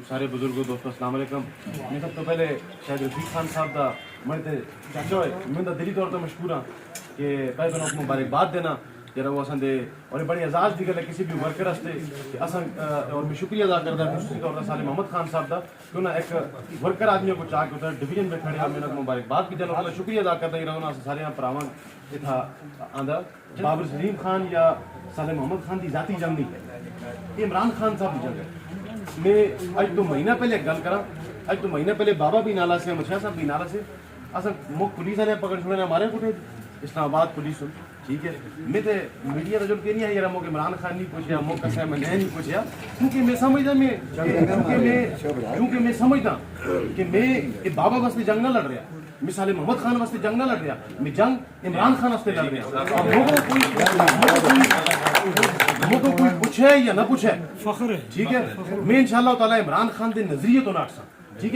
سارے بزرگوں دوستوں السلام علیکم. میں سب تو پہلے شاید رفیق خان صاحب دا میں چاچا ہے میں دلی طور پہ مشہور ہاں کہ پہلے کو مبارکباد دینا جرا وہ اصل دے اور بڑی اعزاز دی گل ہے کسی بھی ورکر واسطے کہ اصل اور میں شکریہ ادا کرتا ہوں خصوصی طور پر سالم محمد خان صاحب دا کہ انہوں نے ایک ورکر آدمیوں کو چاہ کے ادھر ڈویژن میں کھڑے میں نے مبارکباد کی جانا اللہ شکریہ ادا کرتا ہی رہا سارے پراواں یہ تھا آندھا بابر سلیم خان یا سالم محمد خان دی ذاتی جنگ نہیں ہے عمران خان صاحب دی جنگ ہے. میں اج تو مہینہ پہلے گل کرا اج تو مہینہ پہلے بابا بھی نالا سے مشاہ صاحب بھی نالا سے اصل مک پولیس نے پکڑ چھوڑے ہمارے کوٹے اسلام آباد پولیس ٹھیک ہے. میں تے میڈیا کا جو کہ نہیں ہے یار مک عمران خان نہیں پوچھا مک کسے میں نہیں پوچھا کیونکہ میں سمجھدا کیونکہ میں سمجھدا کہ میں بابا واسطے جنگ نہ لڑ رہا مثال محمد خان واسطے جنگ نہ لڑ رہا میں جنگ عمران خان واسطے لڑ رہا. لوگوں کوئی پوچھے یا نہ پوچھے فخر ہے ٹھیک ہے. میں انشاءاللہ تعالی عمران خان دے نظریے تو نہ ٹھیک ہے.